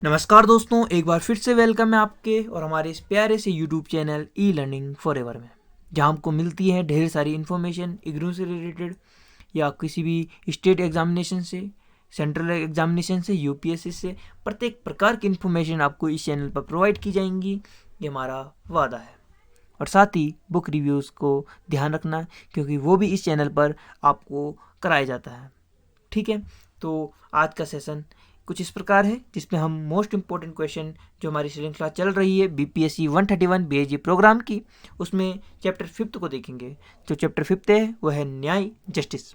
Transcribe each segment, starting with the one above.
नमस्कार दोस्तों, एक बार फिर से वेलकम है आपके और हमारे इस प्यारे से YouTube channel e learning for ever में, जहां हमको मिलती है ढेर सारी इन्फॉर्मेशन इग्नू से रिलेटेड या किसी भी स्टेट एग्जामिनेशन से, सेंट्रल एग्जामिनेशन से, यूपीएससी से। प्रत्येक प्रकार की इन्फॉर्मेशन आपको इस चैनल पर प्रोवाइड की जाएंगी, ये हमारा वादा है। और साथ ही बुक रिव्यूज़ को ध्यान रखना, क्योंकि वो भी इस चैनल पर आपको कराया जाता है। ठीक है, तो आज का सेशन कुछ इस प्रकार है, जिसमें हम मोस्ट इम्पोर्टेंट क्वेश्चन जो हमारी श्रृंखला चल रही है बीपीएससी 131 बीएजी प्रोग्राम की, उसमें चैप्टर 5 को देखेंगे। जो चैप्टर 5 है वो है न्याय, जस्टिस।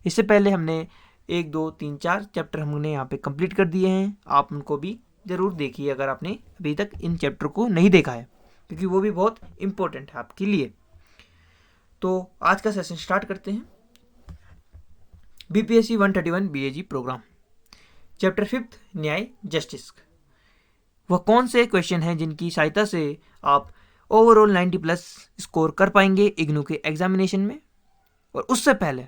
इससे पहले हमने 1, 2, 3, 4 चैप्टर हमने यहाँ पे कंप्लीट कर दिए हैं। आप उनको भी ज़रूर देखिए अगर आपने अभी तक इन चैप्टर को नहीं देखा है, क्योंकि वो भी बहुत इम्पोर्टेंट है आपके लिए। तो आज का सेशन स्टार्ट करते हैं। बीपीएससी 131 बीएजी प्रोग्राम, चैप्टर 5 न्याय, जस्टिस। वह कौन से क्वेश्चन हैं जिनकी सहायता से आप ओवरऑल 90+ स्कोर कर पाएंगे इग्नू के एग्जामिनेशन में। और उससे पहले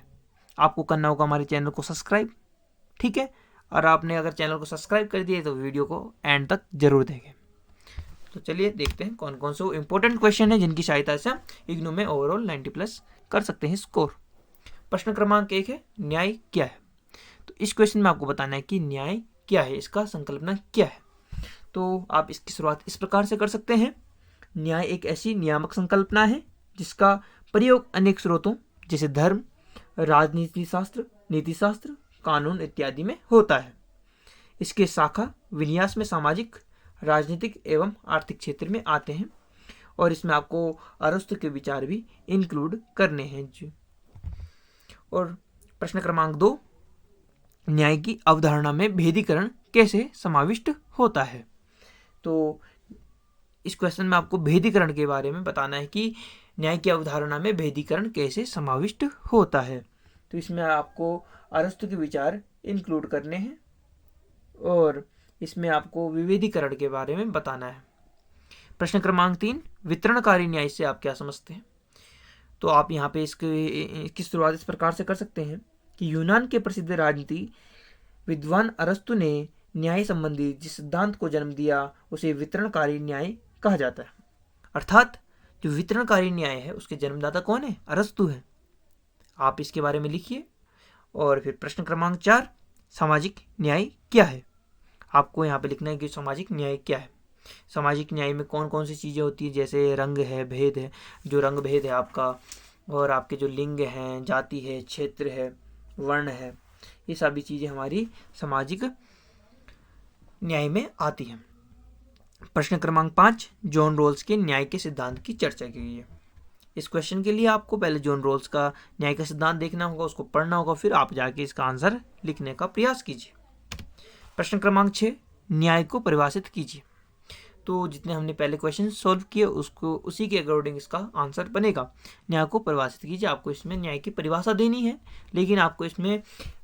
आपको करना होगा हमारे चैनल को सब्सक्राइब, ठीक है। और आपने अगर चैनल को सब्सक्राइब कर दिया तो वीडियो को एंड तक जरूर देखें। तो चलिए देखते हैं कौन कौन से इंपॉर्टेंट क्वेश्चन है जिनकी सहायता से हम इग्नू में ओवरऑल 90+ कर सकते हैं स्कोर। प्रश्न क्रमांक 1 है, न्याय क्या है। तो इस क्वेश्चन में आपको बताना है कि न्याय क्या है, इसका संकल्पना क्या है। तो आप इसकी शुरुआत इस प्रकार से कर सकते हैं। न्याय एक ऐसी नियामक संकल्पना है जिसका प्रयोग अनेक स्रोतों जैसे धर्म, राजनीति शास्त्र, नीति शास्त्र, कानून इत्यादि में होता है। इसके शाखा विन्यास में सामाजिक, राजनीतिक एवं आर्थिक क्षेत्र में आते हैं, और इसमें आपको अरस्तु के विचार भी इंक्लूड करने हैं जी। और प्रश्न क्रमांक 2, न्याय की अवधारणा में भेदीकरण कैसे समाविष्ट होता है। तो इस क्वेश्चन में आपको भेदीकरण के बारे में बताना है कि न्याय की अवधारणा में भेदीकरण कैसे समाविष्ट होता है। तो इसमें आपको अरस्तु के विचार इंक्लूड करने हैं, और इसमें आपको विभेदीकरण के बारे में बताना है। प्रश्न क्रमांक 3, वितरणकारी न्याय से आप क्या समझते हैं। तो आप यहाँ पे इसकी शुरुआत इस प्रकार से कर सकते हैं कि यूनान के प्रसिद्ध राजनीति विद्वान अरस्तु ने न्याय संबंधी जिस सिद्धांत को जन्म दिया उसे वितरणकारी न्याय कहा जाता है। अर्थात जो वितरणकारी न्याय है उसके जन्मदाता कौन है, अरस्तु है। आप इसके बारे में लिखिए। और फिर प्रश्न क्रमांक 4, सामाजिक न्याय क्या है। आपको यहाँ पे लिखना है कि सामाजिक न्याय क्या है। सामाजिक न्याय में कौन कौन सी चीज़ें होती है, जैसे रंग है, भेद है, जो रंग भेद है आपका, और आपके जो लिंग हैं, जाति है, क्षेत्र है, वर्ण है, ये सभी चीज़ें हमारी सामाजिक न्याय में आती हैं। प्रश्न क्रमांक 5, जॉन रोल्स के न्याय के सिद्धांत की चर्चा कीजिए। इस क्वेश्चन के लिए आपको पहले जॉन रोल्स का न्याय का सिद्धांत देखना होगा, उसको पढ़ना होगा, फिर आप जाके इसका आंसर लिखने का प्रयास कीजिए। प्रश्न क्रमांक 6, न्याय को परिभाषित कीजिए। तो जितने हमने पहले क्वेश्चन सॉल्व किए उसको उसी के अकॉर्डिंग इसका आंसर बनेगा। न्याय को परिभाषित कीजिए। आपको इसमें न्याय की परिभाषा देनी है, लेकिन आपको इसमें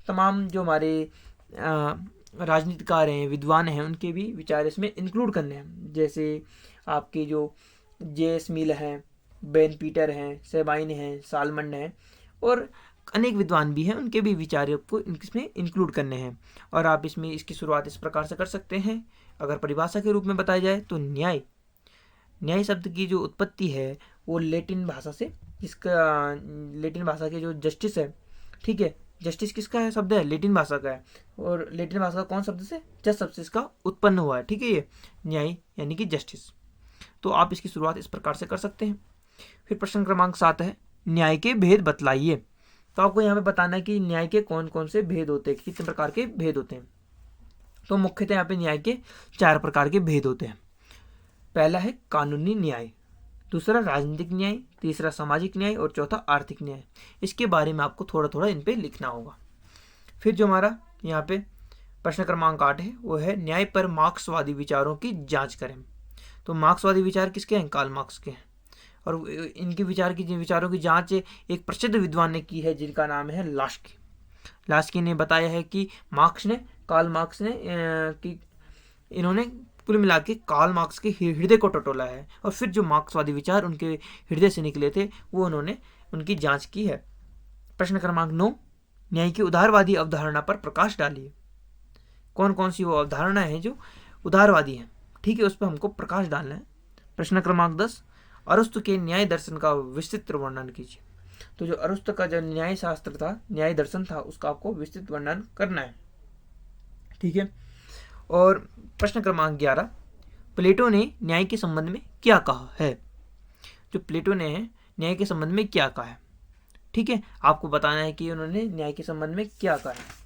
तमाम जो हमारे राजनीतिकार हैं, विद्वान हैं, उनके भी विचार इसमें इंक्लूड करने हैं। जैसे आपके जो जे.एस. मिल हैं, बेन पीटर हैं, सेबाइन हैं, सालमंड हैं, और अनेक विद्वान भी हैं, उनके भी विचार आपको इसमें इंक्लूड करने हैं। और आप इसमें इसकी शुरुआत इस प्रकार से कर सकते हैं। अगर परिभाषा के रूप में बताया जाए तो न्याय शब्द की जो उत्पत्ति है वो लेटिन भाषा से, जिसका लेटिन भाषा के जो जस्टिस है, ठीक है, जस्टिस किसका है शब्द है, लेटिन भाषा का है, और लेटिन भाषा का कौन शब्द से, जस्ट शब्द से इसका उत्पन्न हुआ है, ठीक है, ये न्याय यानी कि जस्टिस। तो आप इसकी शुरुआत इस प्रकार से कर सकते हैं। फिर प्रश्न क्रमांक 7 है, न्याय के भेद बतलाइए। तो आपको यहाँ पे बताना है कि न्याय के कौन कौन से भेद होते हैं, कितने प्रकार के भेद होते हैं। तो मुख्यतः यहाँ पे न्याय के 4 प्रकार के भेद होते हैं। पहला है कानूनी न्याय, दूसरा राजनीतिक न्याय, तीसरा सामाजिक न्याय, और चौथा आर्थिक न्याय। इसके बारे में आपको थोड़ा थोड़ा इन पे लिखना होगा। फिर जो हमारा यहाँ पे प्रश्न क्रमांक 8 है वो है, न्याय पर मार्क्सवादी विचारों की जांच करें। तो मार्क्सवादी विचार किसके हैं, कार्ल मार्क्स के हैं, और इनके विचारों की जांच एक प्रसिद्ध विद्वान ने की है जिनका नाम है लास्की। लास्की ने बताया है कि कार्ल मार्क्स ने कि इन्होंने कुल मिला के कार्ल मार्क्स के हृदय को टटोला है, और फिर जो मार्क्सवादी विचार उनके हृदय से निकले थे वो उन्होंने उनकी जांच की है। प्रश्न क्रमांक 9, न्याय की उदारवादी अवधारणा पर प्रकाश डालिए। कौन कौन सी वो अवधारणा है जो उदारवादी है, ठीक है, उस पर हमको प्रकाश डालना है। प्रश्न क्रमांक 10, अरस्तु के न्याय दर्शन का विस्तृत वर्णन कीजिए। तो जो अरस्तु का जो न्याय शास्त्र था, न्याय दर्शन था, उसका आपको विस्तृत वर्णन करना है, ठीक है। और प्रश्न क्रमांक 11, प्लेटो ने न्याय के संबंध में क्या कहा है। जो प्लेटो ने न्याय के संबंध में क्या कहा है, ठीक है, आपको बताना है कि उन्होंने न्याय के संबंध में क्या कहा है।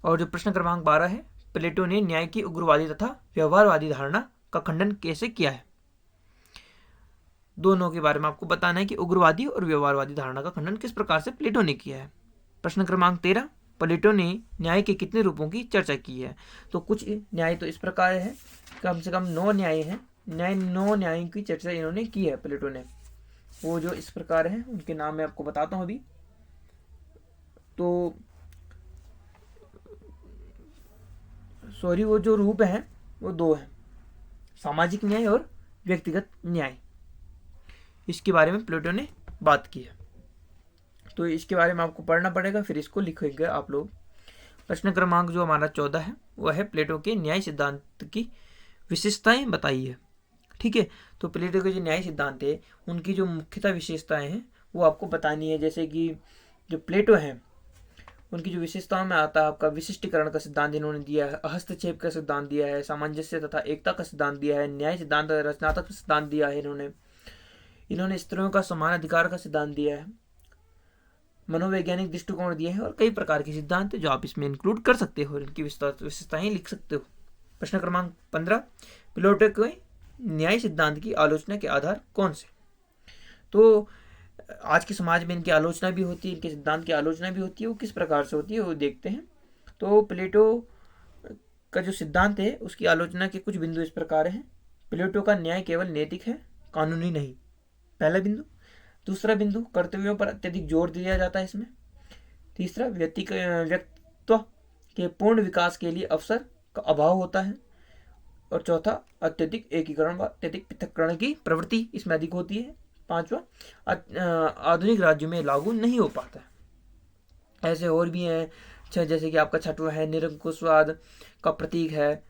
और जो प्रश्न क्रमांक 12 है, प्लेटो ने न्याय की उग्रवादी तथा व्यवहारवादी धारणा का खंडन कैसे किया है। दोनों के बारे में आपको बताना है कि उग्रवादी और व्यवहारवादी धारणा का खंडन किस प्रकार से प्लेटो ने किया है। प्रश्न क्रमांक 13, प्लेटो ने न्याय के कितने रूपों की चर्चा की है। तो कुछ न्याय तो इस प्रकार है, कम से कम 9 न्याय हैं, 9 न्यायों की चर्चा इन्होंने की है प्लेटो ने। वो जो इस प्रकार है, उनके नाम मैं आपको बताता हूँ अभी। तो सॉरी, वो जो रूप है वो 2 है, सामाजिक न्याय और व्यक्तिगत न्याय। इसके बारे में प्लेटो ने बात की है, तो इसके बारे में आपको पढ़ना पड़ेगा, फिर इसको लिखेंगे आप लोग। प्रश्न क्रमांक जो हमारा 14 है वह है प्लेटो के न्याय सिद्धांत की विशेषताएं बताई है, ठीक है। तो प्लेटो के जो न्याय सिद्धांत है उनकी जो मुख्यतः विशेषताएं हैं वो आपको बतानी है। जैसे कि जो प्लेटो हैं उनकी जो विशेषताओं में आता है आपका विशिष्टीकरण का सिद्धांत इन्होंने दिया है, हस्तक्षेप का सिद्धांत दिया है, सामंजस्य तथा एकता का सिद्धांत दिया है, न्याय सिद्धांत रचनात्मक सिद्धांत दिया है इन्होंने स्त्रियों का समान अधिकार का सिद्धांत दिया है, मनोवैज्ञानिक दृष्टिकोण दिए हैं और कई प्रकार के सिद्धांत जो आप इसमें इंक्लूड कर सकते हो, इनकी विशेषताएं लिख सकते हो। प्रश्न क्रमांक 15, प्लेटो के न्याय सिद्धांत की आलोचना के आधार कौन से। तो आज के समाज में इनकी आलोचना भी होती है, इनके सिद्धांत की आलोचना भी होती है, वो किस प्रकार से होती है वो देखते हैं। तो प्लेटो का जो सिद्धांत है उसकी आलोचना के कुछ बिंदु इस प्रकार हैं। प्लेटो का न्याय केवल नैतिक है, कानूनी नहीं, पहला बिंदु। दूसरा बिंदु, कर्तव्यों पर अत्यधिक जोर दिया जाता है इसमें। तीसरा, व्यक्तित्व के पूर्ण विकास के लिए अवसर का अभाव होता है। और चौथा, अत्यधिक एकीकरण व अत्यधिक पृथक्करण की प्रवृत्ति इसमें अधिक होती है। पांचवा, आधुनिक राज्यों में लागू नहीं हो पाता है। ऐसे और भी हैं, जैसे कि आपका छठवां है निरंकुशवाद का प्रतीक है,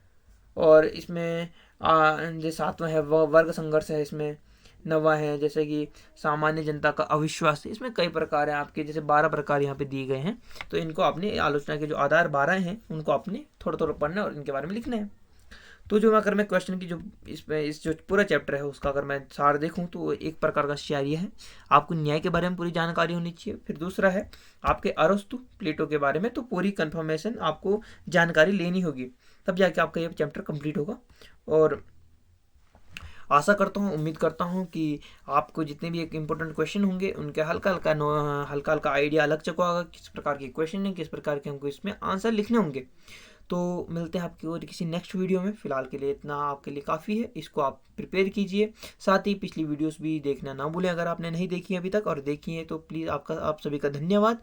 और इसमें जो सातवां है वह वर्ग संघर्ष है। इसमें 9वां है जैसे कि सामान्य जनता का अविश्वास। इसमें कई प्रकार हैं आपके, जैसे 12 प्रकार यहाँ पे दिए गए हैं। तो इनको आपने आलोचना के जो आधार 12 हैं उनको आपने थोड़ा थोड़ा पढ़ना और इनके बारे में लिखना है। तो जो अगर मैं क्वेश्चन की जो इस जो पूरा चैप्टर है उसका अगर मैं सार देखूं तो एक प्रकार का शेयर ये है, आपको न्याय के बारे में पूरी जानकारी होनी चाहिए। फिर दूसरा है आपके अरस्तु प्लेटो के बारे में, तो पूरी कंफर्मेशन आपको जानकारी लेनी होगी, तब जाके आपका ये चैप्टर कंप्लीट होगा। और आशा करता हूँ, उम्मीद करता हूँ कि आपको जितने भी एक इम्पोर्टेंट क्वेश्चन होंगे उनके हल्का आइडिया लग चुका होगा, किस प्रकार के क्वेश्चन है, किस प्रकार के हमको इसमें आंसर लिखने होंगे। तो मिलते हैं आपकी और किसी नेक्स्ट वीडियो में। फिलहाल के लिए इतना आपके लिए काफ़ी है, इसको आप प्रिपेयर कीजिए। साथ ही पिछली वीडियोस भी देखना ना भूलें अगर आपने नहीं देखी अभी तक, और देखी है तो प्लीज़ आप सभी का धन्यवाद।